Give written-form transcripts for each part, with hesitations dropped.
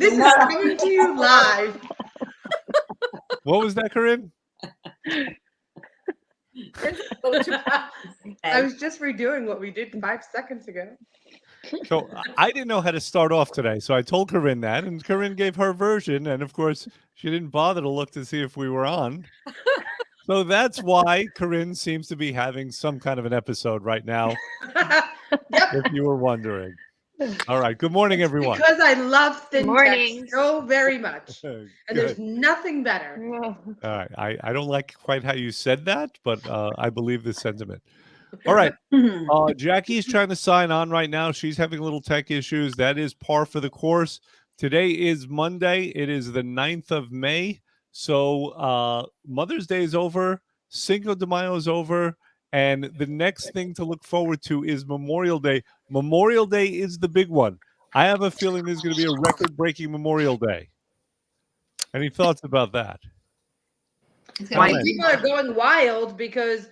This is coming to you live. What was that, Corinne? I was just redoing what we did 5 seconds ago. So I didn't know how to start off today, so I told Corinne that, and Corinne gave her version, and of course, she didn't bother to look to see if we were on. So that's why Corinne seems to be having some kind of an episode right now, if you were wondering. All right. Good morning, everyone. Because I love thin Morning. text so very much. And there's Good. nothing better. All right. I don't like quite how you said that, but I believe the sentiment. All right. Jackie's trying to sign on right now. She's having little tech issues. That is par for the course. Today is Monday. It is the 9th of May. So Mother's Day is over. Cinco de Mayo is over. And the next thing to look forward to is Memorial Day. Memorial Day is the big one. I have a feeling there's going to be a record-breaking Memorial Day. Any thoughts about that? People are going wild because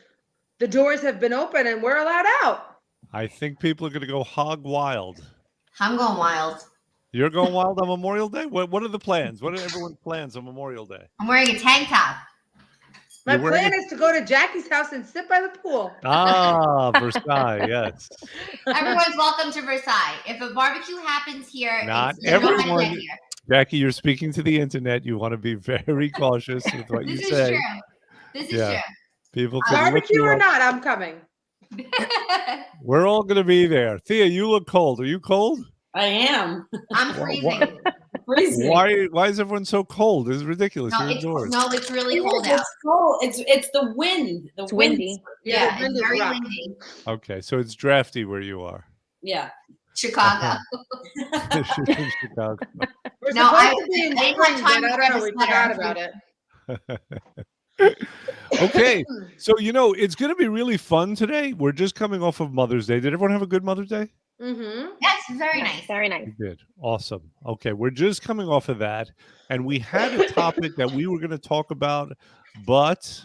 the doors have been open and we're allowed out. I think people are going to go hog wild. I'm going wild. You're going wild on Memorial Day? What are the plans? What are everyone's plans on Memorial Day? I'm wearing a tank top. My plan is to go to Jackie's house and sit by the pool. Ah, Versailles, yes. Everyone's welcome to Versailles. If a barbecue happens here, Not you know how to get everyone. here. Jackie, you're speaking to the internet. You want to be very cautious with what you This say. is true. This is true. People can look Barbecue you or up. not, I'm coming. We're all going to be there. Thea, you look cold. Are you cold? I am. I'm freezing. Freezing. Why is everyone so cold? This is ridiculous. You're indoors. It's really cold out. It's cold. It's the wind. It's windy. Yeah, the wind it's is very rough. windy. Okay, so it's drafty where you are. Yeah. Chicago. In Chicago. We're No, supposed to be in I didn't spring, have time but I to don't know. grab a We sweater. forgot about it. Okay, so it's going to be really fun today. We're just coming off of Mother's Day. Did everyone have a good Mother's Day? Mm-hmm. Yes, very nice. Very nice. You did. Awesome. Okay, we're just coming off of that, and we had a topic that we were going to talk about, but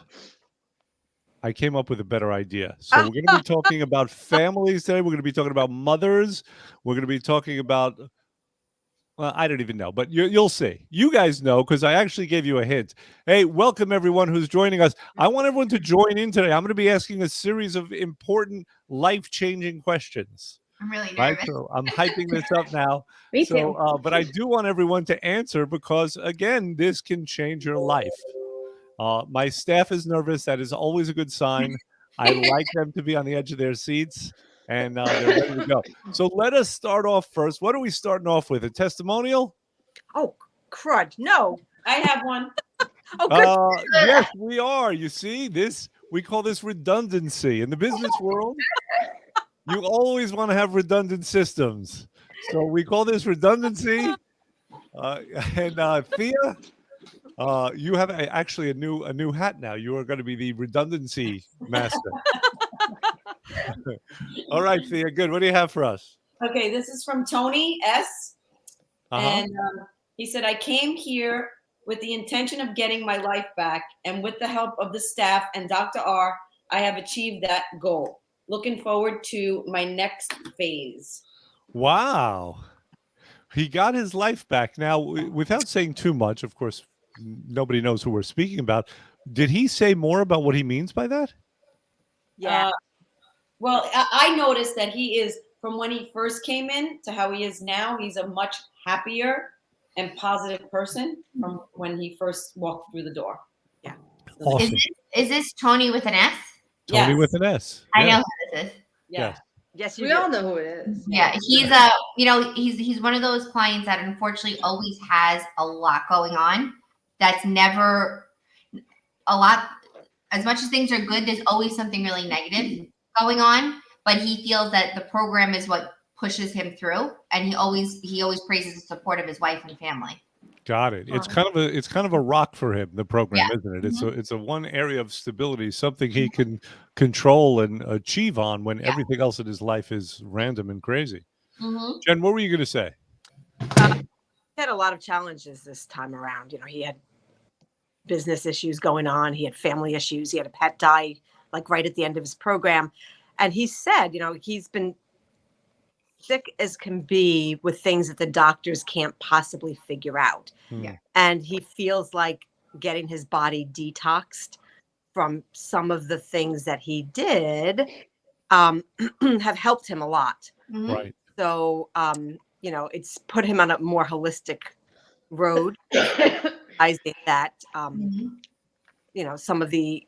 I came up with a better idea. So we're going to be talking about families today. We're going to be talking about mothers. We're going to be talking about, well, I don't even know, but you'll see. You guys know because I actually gave you a hint. Hey, welcome everyone who's joining us. I want everyone to join in today. I'm going to be asking a series of important, life-changing questions. I'm really nervous. Right, so I'm hyping this up now. Me too. But I do want everyone to answer because, again, this can change your life. My staff is nervous. That is always a good sign. I like them to be on the edge of their seats, and they're ready to go. So let us start off first. What are we starting off with? A testimonial? Oh, crud. No. I have one. Oh, good. Yes, we are. You see, we call this redundancy. In the business world, you always want to have redundant systems. So we call this redundancy. And Thea, you have actually a new hat now. You are going to be the redundancy master. All right, Thea, good. What do you have for us? Okay, this is from Tony S. And he said, I came here with the intention of getting my life back, and with the help of the staff and Dr. R, I have achieved that goal. Looking forward to my next phase. Wow. He got his life back. Now, without saying too much, of course, nobody knows who we're speaking about. Did he say more about what he means by that? Yeah. Well, I noticed that he is, from when he first came in to how he is now, he's a much happier and positive person from when he first walked through the door. Yeah. Awesome. Is this Tony with an S? Tony Yes. with an S. I Yeah. know who this is. Yeah. Yes. Yes, We all know who it is. Yeah, he's he's one of those clients that unfortunately always has a lot going on. That's never a lot. As much as things are good, there's always something really negative going on. But he feels that the program is what pushes him through, and he always praises the support of his wife and family. Got it. It's kind of a rock for him, the program, Yeah. isn't it? It's a one area of stability, something he can control and achieve on when everything else in his life is random and crazy. Mm-hmm. Jen, what were you going to say? He had a lot of challenges this time around. He had business issues going on. He had family issues. He had a pet die like right at the end of his program. And he said, he's been sick as can be with things that the doctors can't possibly figure out. Yeah. And he feels like getting his body detoxed from some of the things that he did have helped him a lot. Mhm. Right. So, it's put him on a more holistic road, realizing that, Mhm. some of the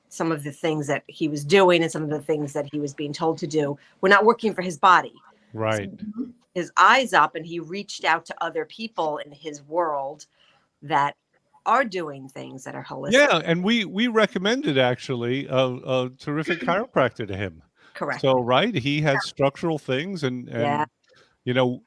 things that he was doing and some of the things that he was being told to do were not working for his body. Right. Mhm. His eyes up, and he reached out to other people in his world that are doing things that are holistic. Yeah, and we recommended actually a terrific chiropractor to him. Correct. So right, he has structural things, and Yeah. you know,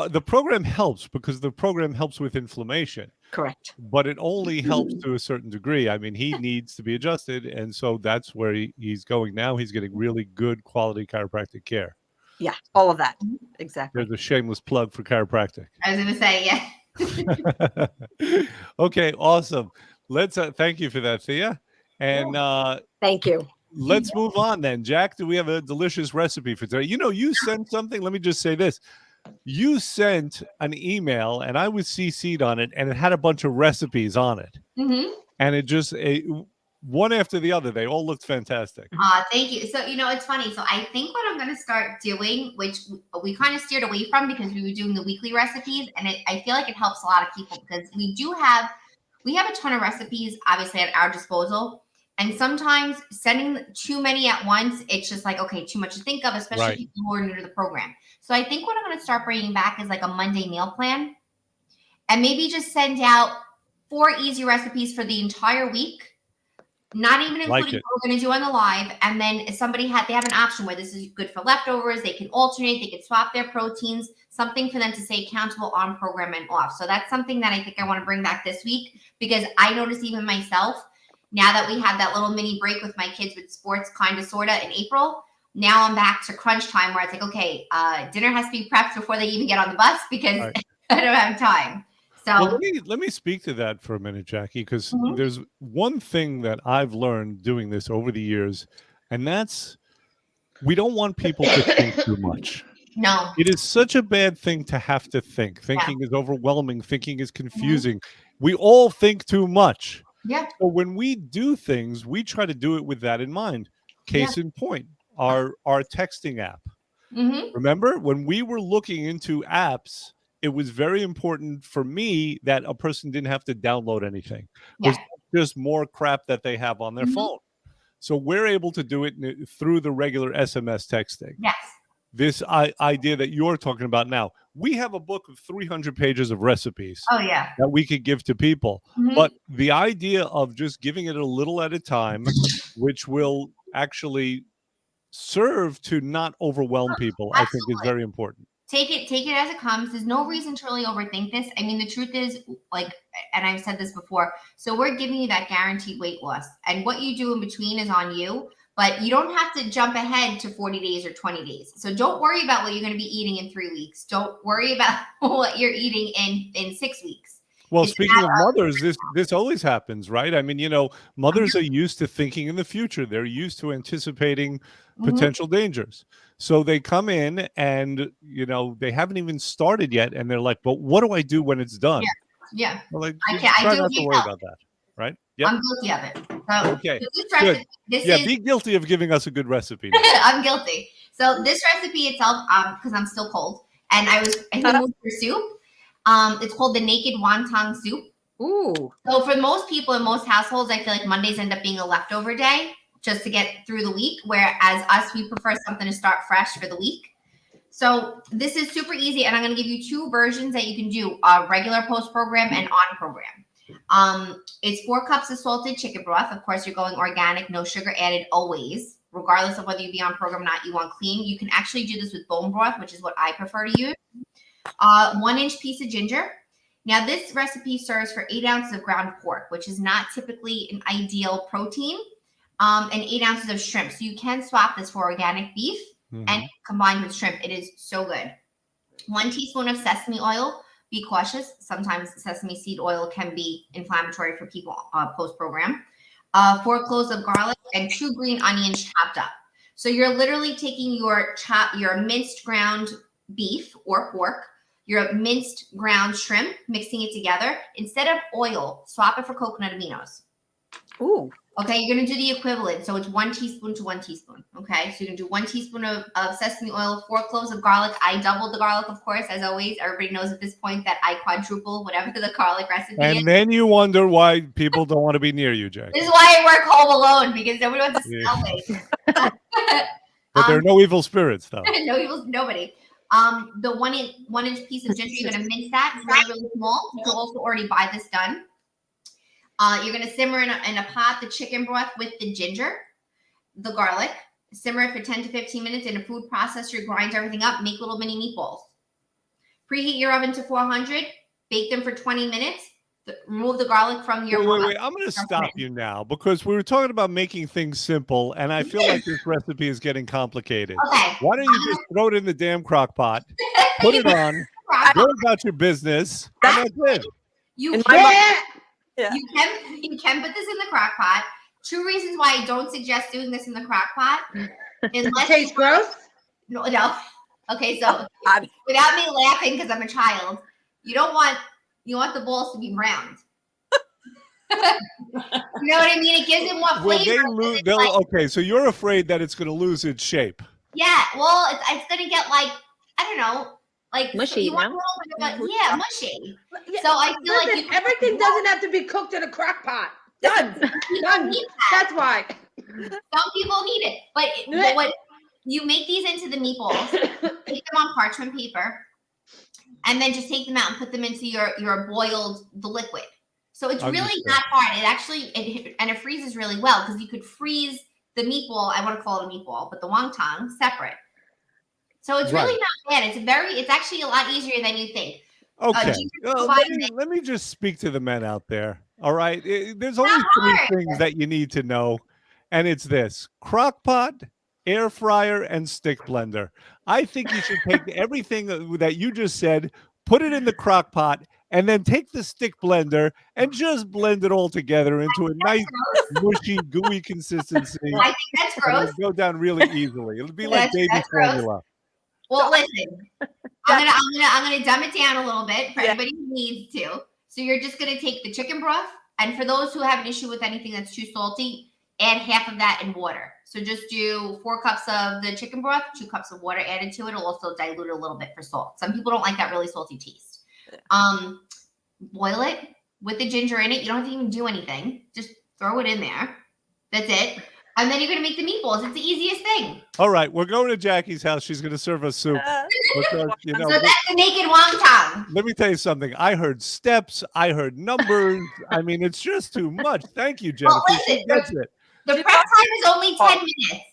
the program helps because the program helps with inflammation, Correct. but it only helps to a certain degree. I mean, he needs to be adjusted, and so that's where he's going now. He's getting really good quality chiropractic care. Yeah. All of that. Exactly. There's a shameless plug for chiropractic. I was gonna say, yeah. Okay, awesome. Let's thank you for that, Thea. And Thank you. let's move on then. Jack, do we have a delicious recipe for today? You sent something. Let me just say this. You sent an email and I was CC'd on it, and it had a bunch of recipes on it. Mhm. And it just one after the other, they all looked fantastic. Thank you. So, it's funny. So I think what I'm going to start doing, which we kind of steered away from because we were doing the weekly recipes, and I feel like it helps a lot of people because we have a ton of recipes, obviously, at our disposal. And sometimes sending too many at once, it's just like, okay, too much to think of, especially Right. people who are new to the program. So I think what I'm going to start bringing back is like a Monday meal plan, and maybe just send out 4 easy recipes for the entire week. Not even including it. what we're going to do on the live. And then if they have an option where this is good for leftovers, they can alternate, they can swap their proteins, something for them to stay accountable on program and off. So that's something that I think I want to bring back this week, because I notice even myself, now that we have that little mini break with my kids with sports, kind of, sort of, in April, now I'm back to crunch time where it's like, okay, dinner has to be prepped before they even get on the bus because Right. I don't have time. So Well, let me speak to that for a minute, Jackie, because there's one thing that I've learned doing this over the years, and that's we don't want people to think too much. no. It is such a bad thing to have to think. Thinking is overwhelming. Thinking is confusing. We all think too much. Yeah. So when we do things, we try to do it with that in mind. Case in point, our texting app. Mm-hmm. Remember when we were looking into apps, it was very important for me that a person didn't have to download anything, because there's more crap that they have on their phone. So we're able to do it through the regular SMS texting. Yes. This idea that you're talking about now, we have a book of 300 pages of recipes Oh, yeah. that we could give to people. Mhm. But the idea of just giving it a little at a time, which will actually serve to not overwhelm people, I think is very important. Take it as it comes. There's no reason to really overthink this. I mean, the truth is, like, and I've said this before, so we're giving you that guaranteed weight loss, and what you do in between is on you, but you don't have to jump ahead to 40 days or 20 days. So don't worry about what you're going to be eating in 3 weeks. Don't worry about what you're eating in 6 weeks. Well, speaking of mothers, this always happens, right? I mean, mothers are used to thinking in the future. They're used to anticipating potential dangers. So they come in and, they haven't even started yet. And they're like, but what do I do when it's done? Yeah. Well, like, I try do not to need worry help. about that, right? Yep. I'm guilty of it. So Okay, good. Be guilty of giving us a good recipe now. I'm guilty. So this recipe itself, because I'm still cold, and I in the mood for soup. It's called the naked wonton soup. Ooh. So for most people in most households, I feel like Mondays end up being a leftover day just to get through the week. Whereas us, we prefer something to start fresh for the week. So this is super easy, and I'm going to give you 2 versions that you can do: regular post program and on program. It's 4 cups of salted chicken broth. Of course, you're going organic, no sugar added always, regardless of whether you be on program or not. You want clean. You can actually do this with bone broth, which is what I prefer to use. 1-inch piece of ginger. Now, this recipe serves for 8 ounces of ground pork, which is not typically an ideal protein, and 8 ounces of shrimp. So you can swap this for organic beef and combine with shrimp. It is so good. 1 teaspoon of sesame oil. Be cautious. Sometimes sesame seed oil can be inflammatory for people post-program. 4 cloves of garlic and 2 green onions chopped up. So you're literally taking your minced ground beef or pork, your minced ground shrimp, mixing it together. Instead of oil, swap it for coconut aminos. Ooh. Okay, you're going to do the equivalent. So it's 1 teaspoon to 1 teaspoon. Okay, so you're going to do 1 teaspoon of sesame oil, 4 cloves of garlic. I doubled the garlic, of course, as always. Everybody knows at this point that I quadruple whatever the garlic recipe is. And then you wonder why people don't want to be near you, Jack. This is why I work home alone, because nobody wants to smell me. But there are no evil spirits, though. Nobody. The one inch piece of ginger, you're going to mince that really, really small. You can also already buy this done. You're going to simmer in a pot the chicken broth with the ginger, the garlic. Simmer it for 10 to 15 minutes in a food processor. Grind everything up. Make little mini meatballs. Preheat your oven to 400. Bake them for 20 minutes. Remove the garlic from your. Wait. I'm going to stop you now because we were talking about making things simple, and I feel like this recipe is getting complicated. Okay. Why don't you just throw it in the damn crock pot, put it on, go about your business, and that's it. You can put this in the crock pot. 2 reasons why I don't suggest doing this in the crock pot. Unless Tastes gross? No. Okay, so without me laughing because I'm a child, you want the balls to be browned. You know what I mean? It gives it more flavor. Okay, so you're afraid that it's going to lose its shape. Yeah, well, it's going to get like, I don't know, like mushy, you want mushy. Yeah, so I feel like everything doesn't have to be cooked in a crock pot. Done. That's why. Some people need it, but what you make these into the meatballs, take them on parchment paper, and then just take them out and put them into your boiled the liquid. So it's really not hard. It actually and it freezes really well because you could freeze the meatball. I want to call it a meatball, but the wonton separate. So it's really not bad. It's actually a lot easier than you think. Okay. Let me just speak to the men out there. All right. There's only 3 things that you need to know. And it's this: crock pot, air fryer, and stick blender. I think you should take everything that you just said, put it in the crock pot, and then take the stick blender and just blend it all together into a nice, mushy, gooey consistency. I think that's gross. It'll go down really easily. It'll be like baby formula. Well, listen, I'm gonna dumb it down a little bit for anybody who needs to. So you're just gonna take the chicken broth, and for those who have an issue with anything that's too salty, add half of that in water. So just do 4 cups of the chicken broth, 2 cups of water added to it. It'll also dilute it a little bit for salt. Some people don't like that really salty taste. Boil it with the ginger in it. You don't have to even do anything. Just throw it in there. That's it. And then you're going to make the meatballs. It's the easiest thing. All right. We're going to Jackie's house. She's going to serve us soup. Because, so that's the naked wonton. Let me tell you something. I heard steps. I heard numbers. I mean, it's just too much. Thank you, Jennifer. Well, listen, the prep time is only 10 minutes.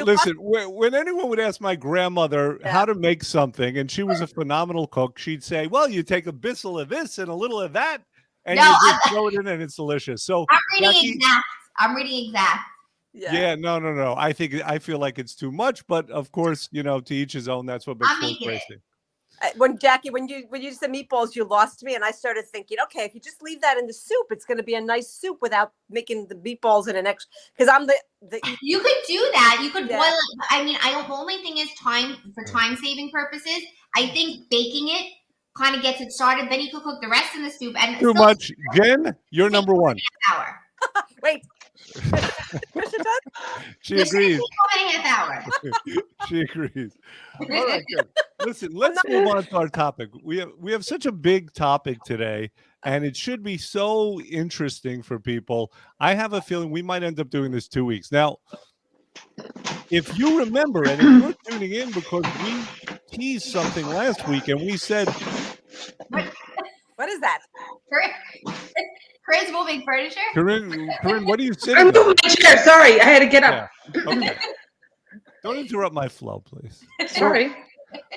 Listen, when anyone would ask my grandmother how to make something, and she was a phenomenal cook, she'd say, well, you take a bissel of this and a little of that, and you just throw it in and it's delicious. So I'm reading exact. Yeah, no. I feel like it's too much, but of course, to each his own. That's what makes food tasty. When you said meatballs, you lost me, and I started thinking, okay, if you just leave that in the soup, it's going to be a nice soup without making the meatballs in an extra. Because I'm the. You could do that. You could boil it. I mean, the only thing is for time saving purposes. I think baking it kind of gets it started. Then you could cook the rest in the soup. And too much, Jen. You're number one. Hour. Wait. She agrees. She agrees. All right, good. Listen, let's move on to our topic. We have such a big topic today, and it should be so interesting for people. I have a feeling we might end up doing this 2 weeks. Now, if you remember, and if you're tuning in because we teased something last week, and we said, what is that? Corinne's moving furniture. Corinne, what are you sitting? I'm moving my chair. Sorry, I had to get up. Yeah. Okay. Don't interrupt my flow, please. Sorry.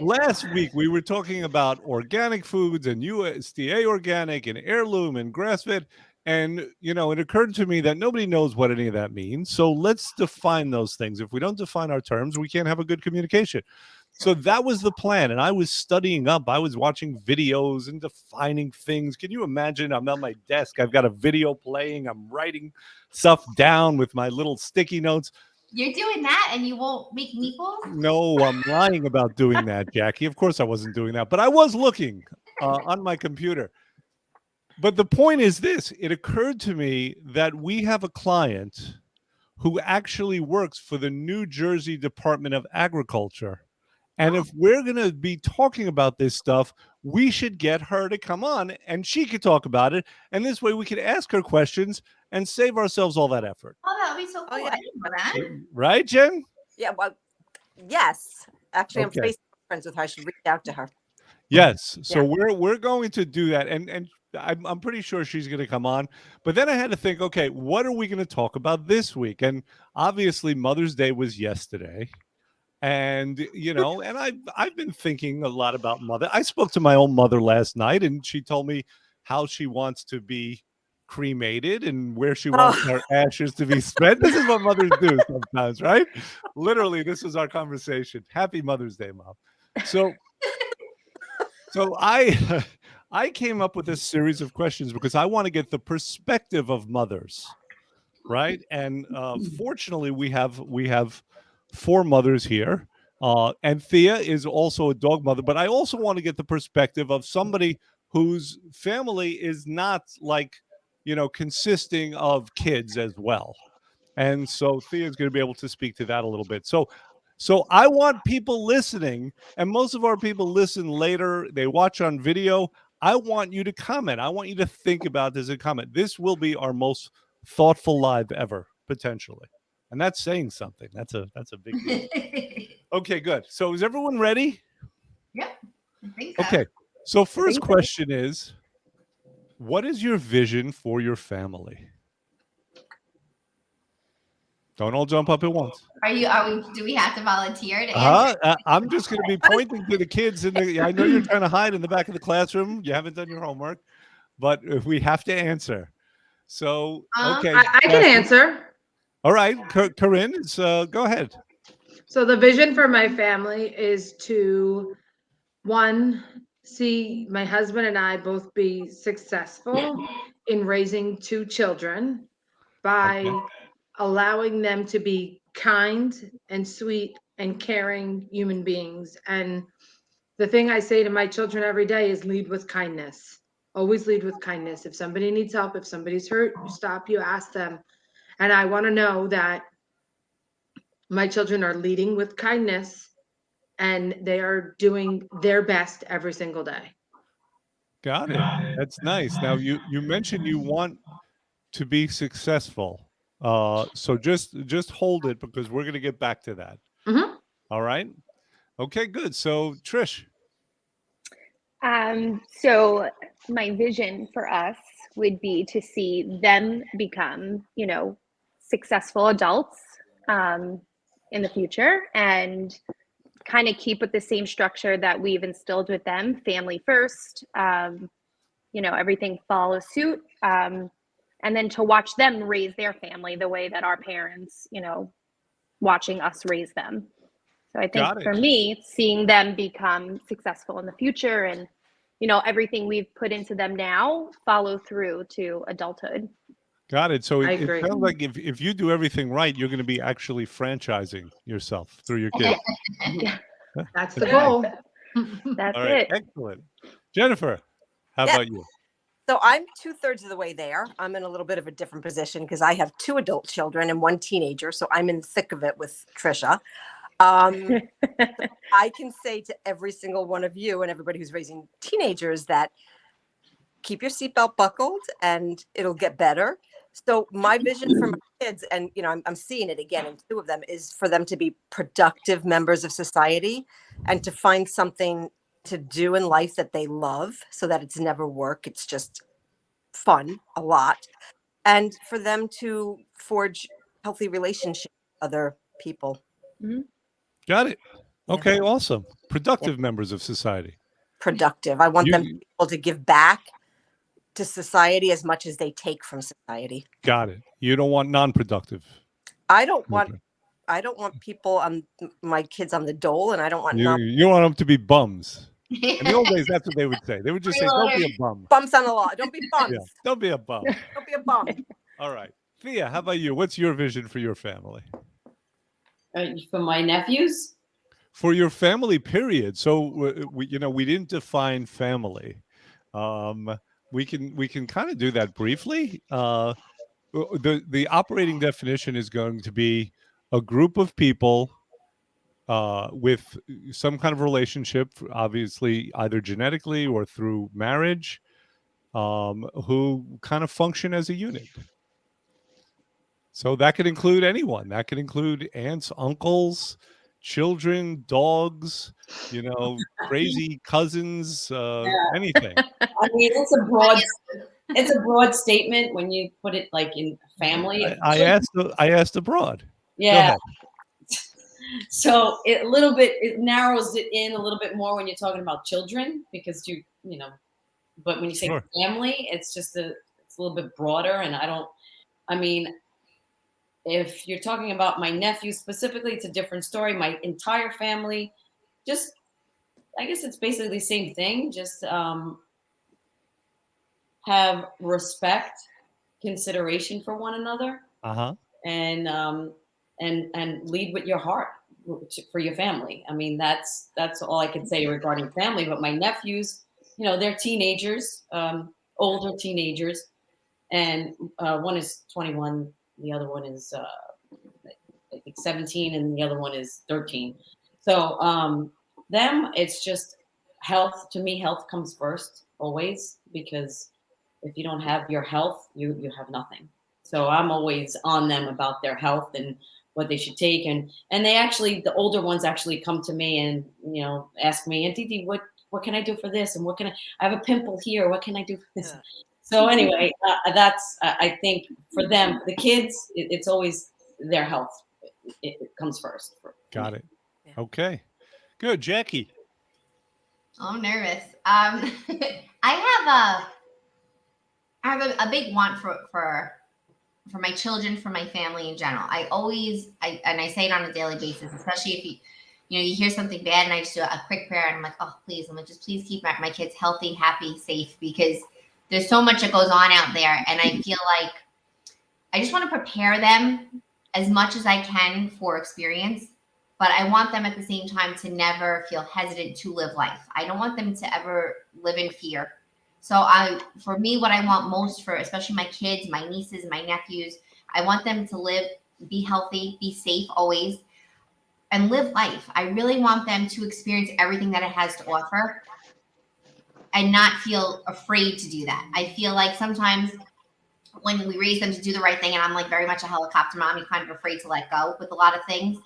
Last week we were talking about organic foods and USDA organic and heirloom and grass-fed, and it occurred to me that nobody knows what any of that means. So let's define those things. If we don't define our terms, we can't have a good communication. So that was the plan, and I was studying up. I was watching videos and defining things. Can you imagine? I'm at my desk. I've got a video playing. I'm writing stuff down with my little sticky notes. You're doing that and you won't make meatballs? No, I'm lying about doing that, Jackie. Of course I wasn't doing that, but I was looking on my computer. But the point is this, it occurred to me that we have a client who actually works for the New Jersey Department of Agriculture. And if we're going to be talking about this stuff, we should get her to come on and she could talk about it. And this way we could ask her questions and save ourselves all that effort. Oh, that would be so cool. Oh, yeah. I didn't know that. Right, Jen? Yeah, well, yes. Actually, I'm Okay. Facebook friends with her. I should reach out to her. Yes. So Yeah. we're going to do that. And I'm pretty sure she's going to come on. But then I had to think, okay, what are we going to talk about this week? And obviously Mother's Day was yesterday. And and I've been thinking a lot about mother. I spoke to my own mother last night, and she told me how she wants to be cremated and where she wants her ashes to be spread. This is what mothers do sometimes, right? Literally, this is our conversation. Happy Mother's Day, Mom. So I came up with a series of questions because I want to get the perspective of mothers, right? And fortunately, we have 4 mothers here, and Thea is also a dog mother. But I also want to get the perspective of somebody whose family is not like consisting of kids as well. And so Thea is going to be able to speak to that a little bit. So I want people listening, and most of our people listen later. They watch on video. I want you to comment. I want you to think about this and comment. This will be our most thoughtful live ever, potentially. And that's saying something. That's a big deal. Okay, good. So is everyone ready? Yep. I think so. Okay. So first question is, what is your vision for your family? Don't all jump up at once. Do we have to volunteer to answer? I'm just going to be pointing to the kids I know you're trying to hide in the back of the classroom. You haven't done your homework, but we have to answer. So, okay. I can answer. All right, Corinne, go ahead. So the vision for my family is to, one, see my husband and I both be successful in raising 2 children by allowing them to be kind and sweet and caring human beings. And the thing I say to my children every day is lead with kindness. Always lead with kindness. If somebody needs help, if somebody's hurt, you stop, you ask them. And I want to know that my children are leading with kindness and they are doing their best every single day. Got it. That's nice. Now you mentioned you want to be successful. So just hold it because we're going to get back to that. Mm-hmm. All right. Okay, good. So Trish. So my vision for us would be to see them become, successful adults in the future and kind of keep with the same structure that we've instilled with them, family first, everything follows suit. And then to watch them raise their family the way that our parents, watching us raise them. So I think for me, seeing them become successful in the future and, everything we've put into them now follow through to adulthood. Got it. So it agree. sounds like if you do everything right, you're going to be actually franchising yourself through your kids. Yeah. That's the goal. That's All right. it. Excellent. Jennifer, how about you? So I'm 2/3 of the way there. I'm in a little bit of a different position because I have 2 adult children and 1 teenager. So I'm in the thick of it with Trisha. I can say to every single one of you and everybody who's raising teenagers that keep your seatbelt buckled and it'll get better. So my vision for my kids, and I'm seeing it again in 2 of them, is for them to be productive members of society and to find something to do in life that they love so that it's never work. It's just fun a lot. And for them to forge healthy relationships with other people. Mm-hmm. Got it. Okay, awesome. Productive members of society. Productive. I want them to be able to give back to society as much as they take from society. Got it. You don't want non-productive. I don't want people on my kids on the dole, and I don't want you want them to be bums. In the old days, that's what they would say. They would just say, "Don't be a bum." Bumps on the law. Don't be bums. Yeah, don't be a bum. Don't be a bum. All right, Thea, how about you? What's your vision for your family? For my nephews. For your family, period. So we didn't define family. We can kind of do that briefly. The operating definition is going to be a group of people with some kind of relationship, obviously either genetically or through marriage, who kind of function as a unit. So that could include anyone. That could include aunts, uncles, children, dogs, crazy cousins, anything. I mean, it's a broad statement when you put it like in family. I asked abroad. Go Yeah. ahead. So it narrows it in a little bit more when you're talking about children, because but when you say Sure. family, it's a little bit broader. And I mean, if you're talking about my nephew specifically, it's a different story. My entire family, I guess it's basically the same thing. Just have respect, consideration for one another, and lead with your heart for your family. I mean, that's all I can say regarding family. But my nephews, they're teenagers, older teenagers, and one is 21, the other one is I think 17, and the other one is 13. So them, it's just health. To me, health comes first always, because if you don't have your health, you have nothing. So I'm always on them about their health and what they should take. And the older ones actually come to me and, ask me, Aunt Didi, what can I do for this? And I have a pimple here. What can I do for this? Yeah. So anyway, that's, I think for them, the kids, it's always their health. It comes first. Got it. Yeah. Okay, good. Jackie. Oh, I'm nervous. I have a big want for my children, for my family in general. I say it on a daily basis, especially if you hear something bad, and I just do a quick prayer, and I'm like, oh, please, please keep my kids healthy, happy, safe, because there's so much that goes on out there. And I feel like I just want to prepare them as much as I can for experience, but I want them at the same time to never feel hesitant to live life. I don't want them to ever live in fear. So for me, what I want most for, especially my kids, my nieces, my nephews, I want them to live, be healthy, be safe always, and live life. I really want them to experience everything that it has to offer and not feel afraid to do that. I feel like sometimes when we raise them to do the right thing, and I'm like very much a helicopter mom, you're kind of afraid to let go with a lot of things.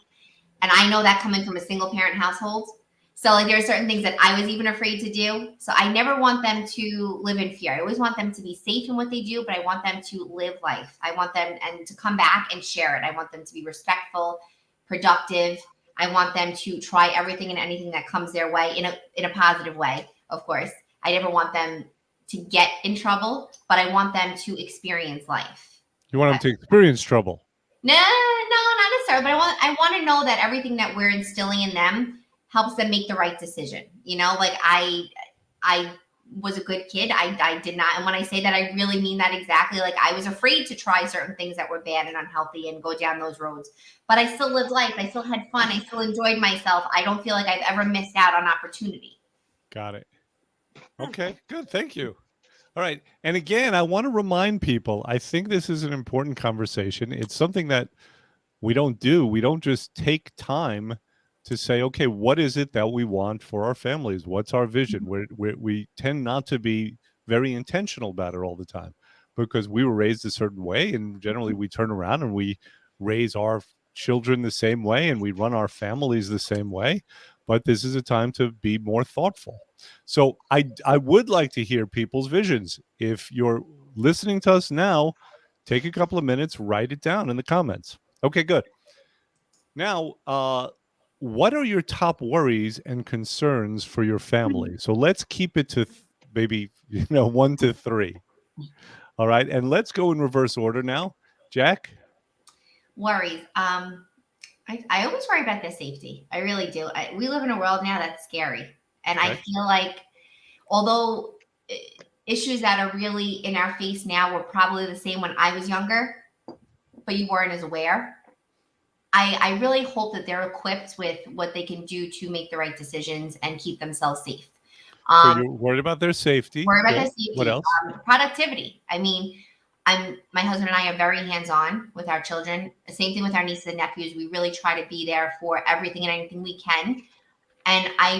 And I know that coming from a single parent household. So like there are certain things that I was even afraid to do. So I never want them to live in fear. I always want them to be safe in what they do, but I want them to live life. I want them and to come back and share it. I want them to be respectful, productive. I want them to try everything and anything that comes their way in a positive way, of course. I never want them to get in trouble, but I want them to experience life. You want them to experience trouble? No, not necessarily. But I want to know that everything that we're instilling in them helps them make the right decision. Like I was a good kid. I did not. And when I say that, I really mean that exactly. Like I was afraid to try certain things that were bad and unhealthy and go down those roads, but I still lived life. I still had fun. I still enjoyed myself. I don't feel like I've ever missed out on opportunity. Got it. Okay, good. Thank you. All right. And again, I want to remind people, I think this is an important conversation. It's something that we don't do. We don't just take time to say, okay, what is it that we want for our families? What's our vision? We tend not to be very intentional about it all the time because we were raised a certain way. And generally we turn around and we raise our children the same way and we run our families the same way. But this is a time to be more thoughtful. So I would like to hear people's visions. If you're listening to us now, take a couple of minutes, write it down in the comments. Okay, good. Now, what are your top worries and concerns for your family? So let's keep it to maybe 1 to 3. All right, and let's go in reverse order now. Jack? Worries. I always worry about their safety. I really do. We live in a world now that's scary. And okay. I feel like although issues that are really in our face now were probably the same when I was younger, but you weren't as aware. I really hope that they're equipped with what they can do to make the right decisions and keep themselves safe. So you're worried about their safety. Worried about Good. their safety. What else? Productivity. I mean, my husband and I are very hands-on with our children. The same thing with our nieces and nephews. We really try to be there for everything and anything we can. And I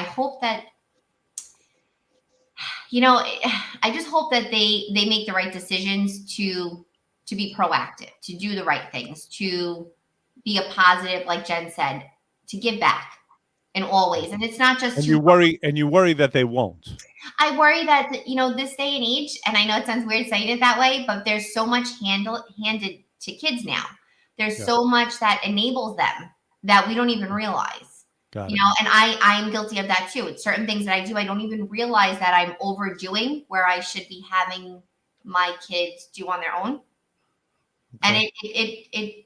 hope that, I just hope that they make the right decisions to be proactive, to do the right things, to be a positive, like Jen said, to give back in all ways. And it's not just And you worry that they won't. I worry that, this day and age, and I know it sounds weird saying it that way, but there's so much handed to kids now. There's so much that enables them that we don't even realize. Got it. And I'm guilty of that too. It's certain things that I do, I don't even realize that I'm overdoing where I should be having my kids do on their own. Okay. And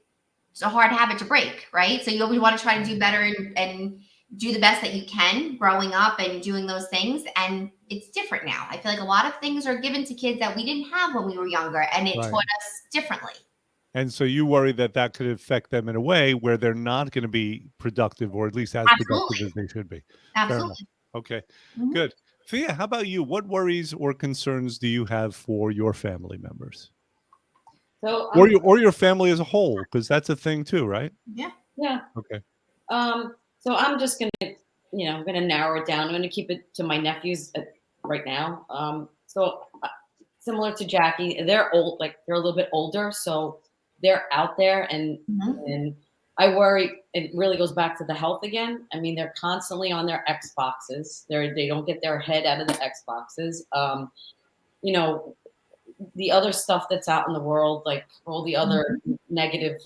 it's a hard habit to break, right? So you always want to try to do better and do the best that you can growing up and doing those things. And it's different now. I feel like a lot of things are given to kids that we didn't have when we were younger, and it taught us differently. And so you worry that could affect them in a way where they're not going to be productive, or at least as productive as they should be. Absolutely. Okay, good. Thea, how about you? What worries or concerns do you have for your family members? So, or your family as a whole, because that's a thing too, right? Yeah. Okay. So I'm just gonna, I'm gonna narrow it down. I'm gonna keep it to my nephews right now. So similar to Jackie, they're old, like they're a little bit older, so they're out there, and I worry. It really goes back to the health again. I mean, they're constantly on their Xboxes. They don't get their head out of the Xboxes. The other stuff that's out in the world, like all the other negative,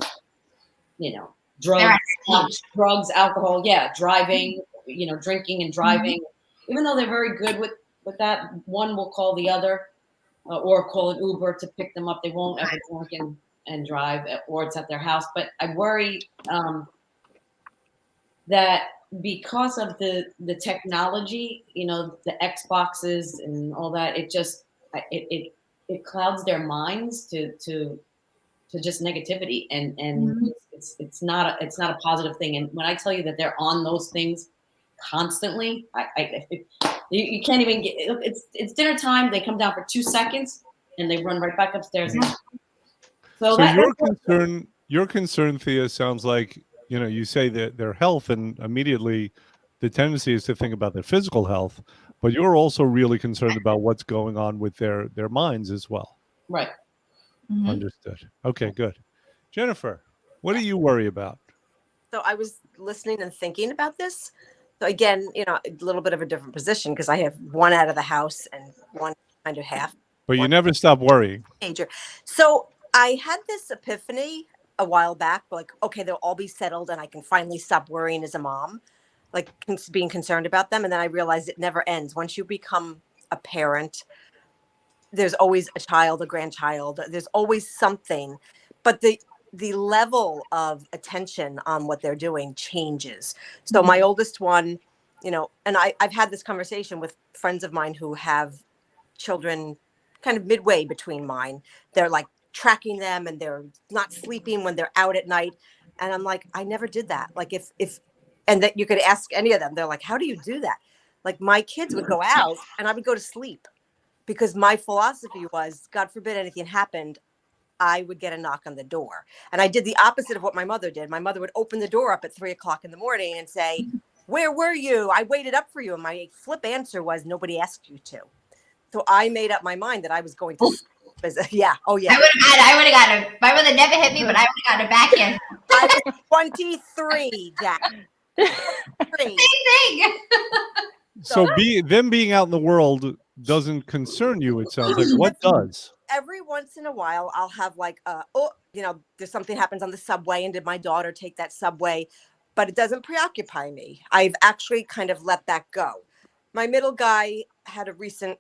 drugs, alcohol, driving, drinking and driving. Even though they're very good with that, one will call the other or call an Uber to pick them up. They won't ever drink and drive, or it's at their house. But I worry that because of the technology, the Xboxes and all that, it clouds their minds to just negativity, and it's not a positive thing. And when I tell you that they're on those things constantly, you can't even get. It's dinner time. They come down for 2 seconds and they run right back upstairs. So your concern, Thea, sounds like you say that their health, and immediately the tendency is to think about their physical health, but you're also really concerned about what's going on with their minds as well. Right. Understood. Okay, good. Jennifer, what do you worry about? So I was listening and thinking about this. So again, a little bit of a different position because I have one out of the house and one kind of half. But you never stop worrying. Major. So I had this epiphany a while back, like, okay, they'll all be settled and I can finally stop worrying as a mom, like being concerned about them. And then I realized it never ends. Once you become a parent, there's always a child, a grandchild, there's always something, but the level of attention on what they're doing changes. So my oldest one, and I've had this conversation with friends of mine who have children kind of midway between mine. They're like tracking them and they're not sleeping when they're out at night. And I'm like, I never did that. Like and that you could ask any of them, they're like, how do you do that? Like my kids would go out and I would go to sleep because my philosophy was, God forbid anything happened, I would get a knock on the door. And I did the opposite of what my mother did. My mother would open the door up at 3:00 in the morning and say, where were you? I waited up for you. And my flip answer was, nobody asked you to. So I made up my mind that I was going to. Yeah. Oh, yeah. I would have gotten it. My mother never hit me, but I would have gotten it back in. I was 23, Jack. 23. Same thing. So them being out in the world doesn't concern you, it sounds like. What does? Every once in a while, I'll have like, there's something happens on the subway, and did my daughter take that subway? But it doesn't preoccupy me. I've actually kind of let that go. My middle guy had a recent,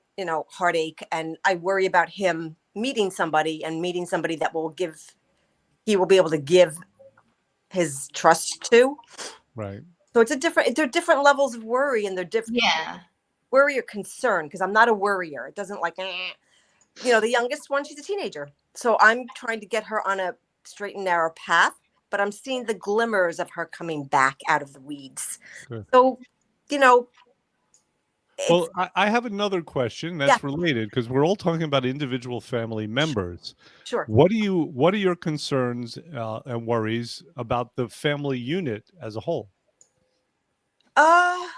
heartache, and I worry about him meeting somebody that he will be able to give his trust to. Right. So they're different levels of worry, and they're different. Yeah. Worry or concern, because I'm not a worrier. It doesn't like, the youngest one, she's a teenager. So I'm trying to get her on a straight and narrow path, but I'm seeing the glimmers of her coming back out of the weeds. Good. So, you know, Well, I have another question that's related because we're all talking about individual family members. Sure. What are your concerns and worries about the family unit as a whole? The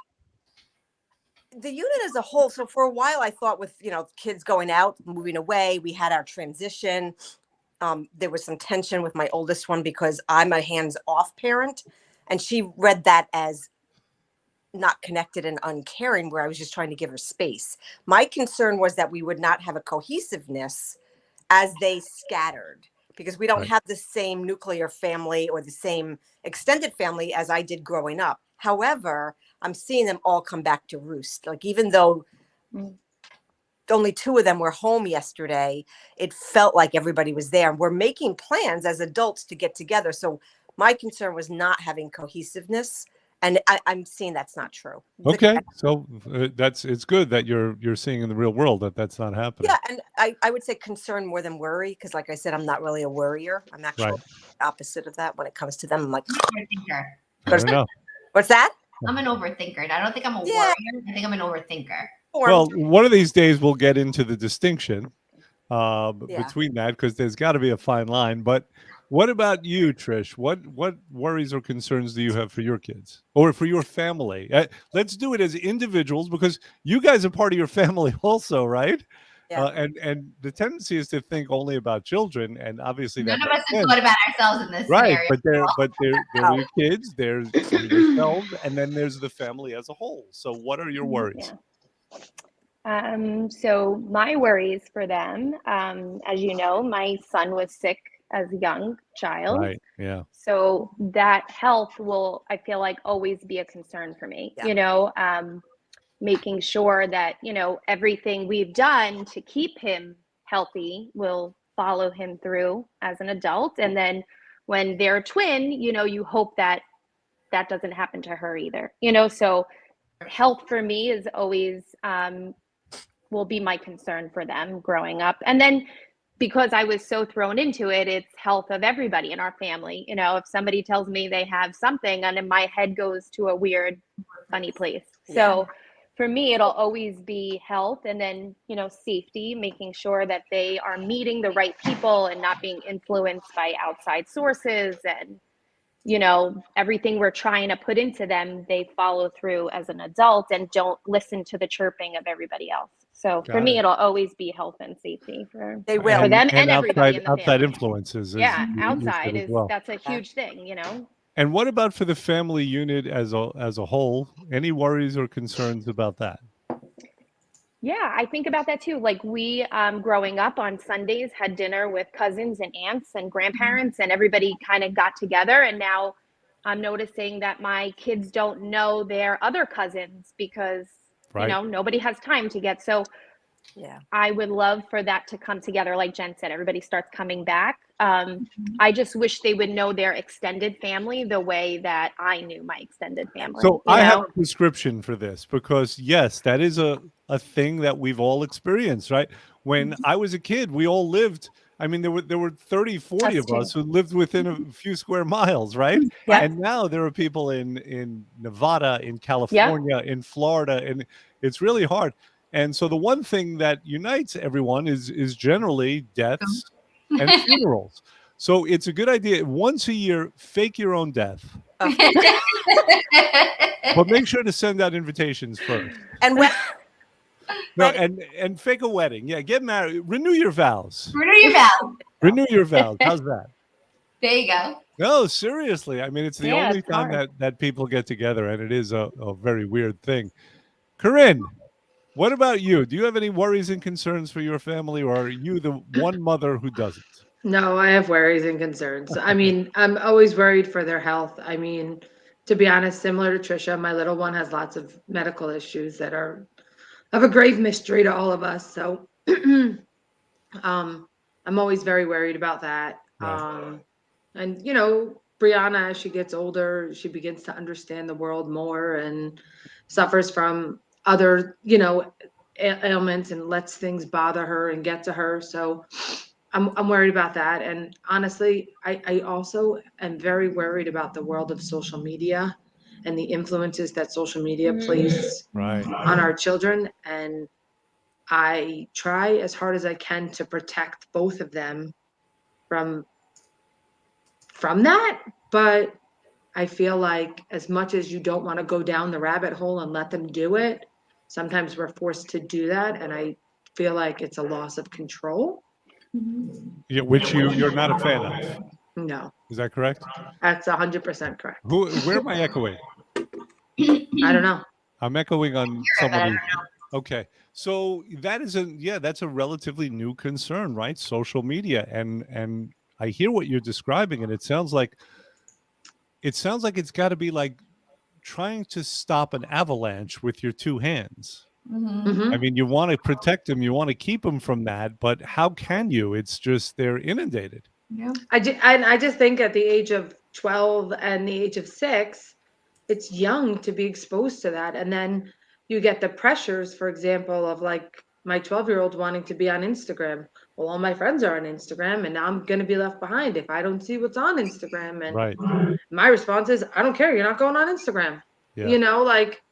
unit as a whole. So for a while, I thought with, kids going out, moving away, we had our transition. There was some tension with my oldest one because I'm a hands-off parent, and she read that as not connected and uncaring, where I was just trying to give her space. My concern was that we would not have a cohesiveness as they scattered, because we don't have the same nuclear family or the same extended family as I did growing up. However, I'm seeing them all come back to roost. Like, even though only 2 of them were home yesterday, it felt like everybody was there. We're making plans as adults to get together. So my concern was not having cohesiveness. And I'm seeing that's not true. Okay, so it's good that you're seeing in the real world that that's not happening. Yeah, and I would say concern more than worry, because like I said, I'm not really a worrier. I'm actually opposite of that when it comes to them. I'm like, Fair enough. What's that? I'm an overthinker. And I don't think I'm a warrior. I think I'm an overthinker. Well, one of these days we'll get into the distinction between that, because there's got to be a fine line. But what about you, Trish? What worries or concerns do you have for your kids or for your family? Let's do it as individuals, because you guys are part of your family also, right? Yeah. And the tendency is to think only about children, and obviously none of us have thought about ourselves in this right. scenario. But there are your kids, there's yourselves, and then there's the family as a whole. So what are your worries? So my worries for them, as you know, my son was sick as a young child. Right. Yeah. So that health will, I feel like, always be a concern for me. Making sure that, everything we've done to keep him healthy will follow him through as an adult. And then when they're a twin, you hope that that doesn't happen to her either. So health for me is always will be my concern for them growing up. And then because I was so thrown into it, it's health of everybody in our family. If somebody tells me they have something, and then my head goes to a weird, funny place. So for me, it'll always be health, and then, safety, making sure that they are meeting the right people and not being influenced by outside sources, and, everything we're trying to put into them, they follow through as an adult and don't listen to the chirping of everybody else. So for me, it'll always be health and safety for them and everybody in the outside family. Influences. Outside is that's a huge thing, And what about for the family unit as a whole? Any worries or concerns about that? Yeah, I think about that too. Like, we, growing up on Sundays, had dinner with cousins and aunts and grandparents, and everybody kind of got together. And now I'm noticing that my kids don't know their other cousins because, nobody has time to get. So I would love for that to come together. Like Jen said, everybody starts coming back. I just wish they would know their extended family the way that I knew my extended family. So I have a prescription for this, because yes, that is a thing that we've all experienced, right? When I was a kid, we all lived. I mean, there were 30, 40 of us who lived within a few square miles, right? And now there are people in Nevada, in California, in Florida, and it's really hard. And so the one thing that unites everyone is generally deaths and funerals. So it's a good idea. Once a year, fake your own death. But make sure to send out invitations first. And and fake a wedding. Yeah, get married. Renew your vows. Renew your vows. How's that? There you go. No, seriously. I mean, it's the only time that people get together, and it is a very weird thing. Corinne, what about you? Do you have any worries and concerns for your family, or are you the one mother who doesn't? No, I have worries and concerns. I mean, I'm always worried for their health. I mean, to be honest, similar to Trisha, my little one has lots of medical issues that are of a grave mystery to all of us. So I'm always very worried about that. Right. And Brianna, as she gets older, she begins to understand the world more and suffers from other, ailments, and lets things bother her and get to her. So I'm worried about that. And honestly, I also am very worried about the world of social media and the influences that social media plays Right. on our children. And I try as hard as I can to protect both of them from that. But I feel like as much as you don't want to go down the rabbit hole and let them do it, sometimes we're forced to do that. And I feel like it's a loss of control. Yeah, which you're not a fan of. No, Is that correct? that's 100% correct. Where am I echoing? I don't know. I'm echoing on Hear it, but I somebody. don't know. Okay. So that's a relatively new concern, right? Social media. And I hear what you're describing, and it sounds like it's got to be like trying to stop an avalanche with your two hands. Mhm. I mean, you want to protect them, you want to keep them from that, but how can you? It's just they're inundated. Yeah. I just think at the age of 12 and the age of 6, it's young to be exposed to that. And then you get the pressures, for example, of like my 12-year-old wanting to be on Instagram. Well, all my friends are on Instagram, and now I'm going to be left behind if I don't see what's on Instagram. And Right. my response is, I don't care. You're not going on Instagram. Yeah. You know, like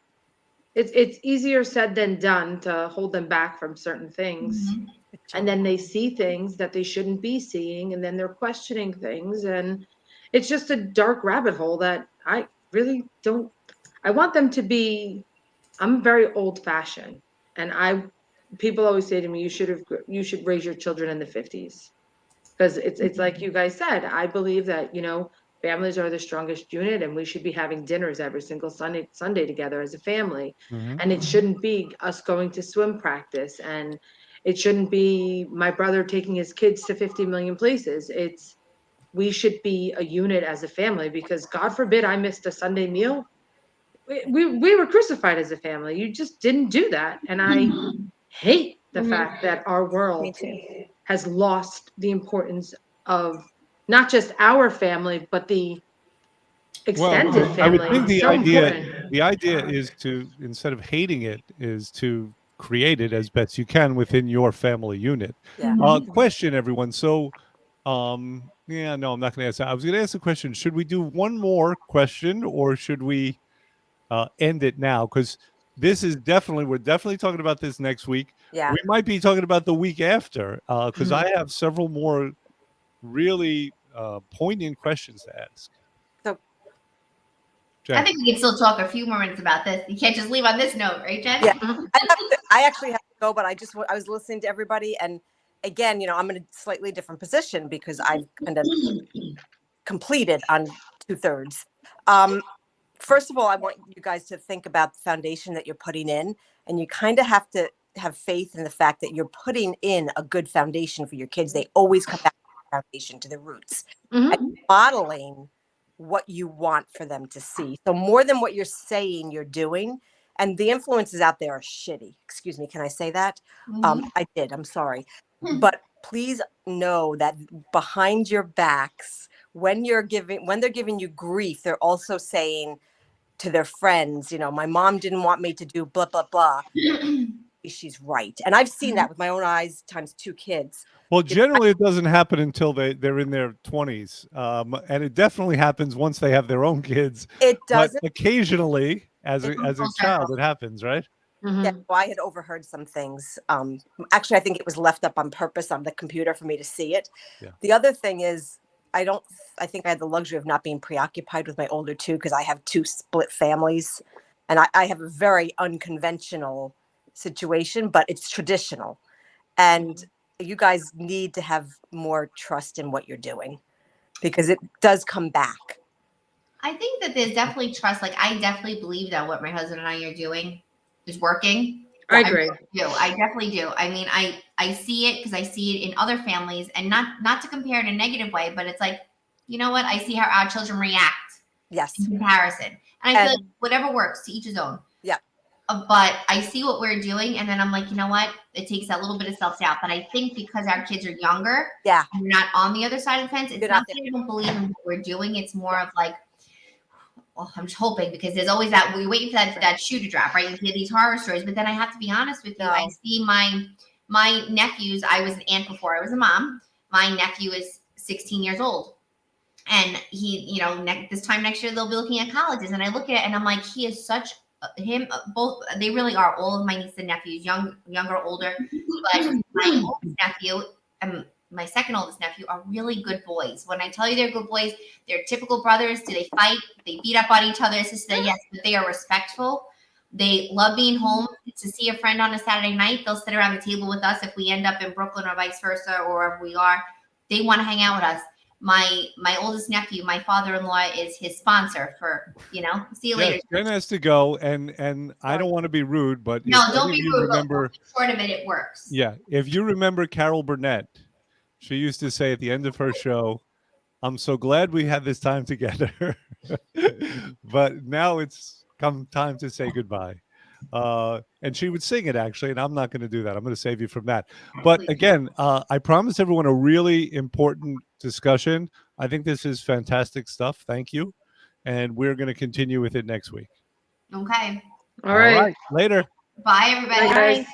it's easier said than done to hold them back from certain things. Mhm. And then they see things that they shouldn't be seeing, and then they're questioning things, and it's just a dark rabbit hole that I really don't. I want them to be. I'm very old fashioned, and people always say to me, you should raise your children in the 50s, because it's like you guys said. I believe that families are the strongest unit, and we should be having dinners every single Sunday together as a family. Mhm. And it shouldn't be us going to swim practice, and it shouldn't be my brother taking his kids to 50 million places. We should be a unit as a family, because God forbid I missed a Sunday meal. We were crucified as a family. You just didn't do that. And I hate the fact that our Me world too. has lost the importance of not just our family, but the Well, extended I would family. think It's so important. the idea is to, instead of hating it, is to create it as best you can within your family unit. Yeah. Question, everyone. So, yeah, no, I'm not going to ask that. I was going to ask the question: should we do one more question, or should we end it now? Because we're definitely talking about this next week. Yeah. We might be talking about the week after, because I have several more really poignant questions to ask. So I think we can still talk a few more minutes about this. You can't just leave on this note, right, Jen? yeah, I actually have to go, but I was listening to everybody, and again, I'm in a slightly different position because I've kind of completed on 2/3. First of all, I want you guys to think about the foundation that you're putting in, and you kind of have to have faith in the fact that you're putting in a good foundation for your kids. They always come back to the foundation, to the roots, and modeling what you want for them to see. So more than what you're saying, you're doing. And the influences out there are shitty. Excuse me, can I say that? I did. I'm sorry. But please know that behind your backs, when they're giving you grief, they're also saying to their friends, my mom didn't want me to do blah, blah, blah. She's right. And I've seen that with my own eyes times 2 kids. Well, generally, it doesn't happen until they're in their 20s, and it definitely happens once they have their own kids. It But doesn't. occasionally, as a child, it happens, right? Yeah, well, I had overheard some things. Actually, I think it was left up on purpose on the computer for me to see it. Yeah. The other thing is, I think I had the luxury of not being preoccupied with my older 2, because I have 2 split families, and I have a very unconventional situation, but it's traditional. And you guys need to have more trust in what you're doing, because it does come back. I think that there's definitely trust. Like, I definitely believe that what my husband and I are doing is working. I agree. I definitely do. I mean, I see it because I see it in other families, and not to compare in a negative way, but it's like, you know what? I see how our children react Yes. in comparison. And I feel like whatever works, to each his own. Yeah. But I see what we're doing, and then I'm like, you know what? It takes that little bit of self-doubt. But I think because our kids are younger, Yeah, and we're not on the other side of the fence, it's You're not not that I don't believe in what we're doing. It's more of like, well, I'm just hoping, because there's always that we're waiting for that shoe to drop, right? You hear these horror stories, but then I have to be honest with you. No. I see my nephews. I was an aunt before I was a mom. my nephew is 16 years old. And he, you know, this time next year, they'll be looking at colleges. And I look at it and I'm like, he is such both. They really are, all of my nieces and nephews, younger, older. But my oldest nephew and my second oldest nephew are really good boys. When I tell you they're good boys, they're typical brothers. Do they fight? They beat up on each other. Sister, yes, but they are respectful. They love being home. To see a friend on a Saturday night, they'll sit around the table with us. If we end up in Brooklyn or vice versa, or wherever we are, they want to hang out with us. My oldest nephew, my father-in-law is his sponsor for, you know, see you later. Jen has to go, and I don't want to be rude, but No, if don't any be of you rude. remember, Short of it works. yeah, if you remember Carol Burnett, she used to say at the end of her show, "I'm so glad we had this time together," but now it's come time to say goodbye. And she would sing it actually, and I'm not going to do that. I'm going to save you from that. But again, I promised everyone a really important discussion. I think this is fantastic stuff. Thank you. And we're going to continue with it next week. Okay. All right. Later. Bye, everybody. Bye, guys.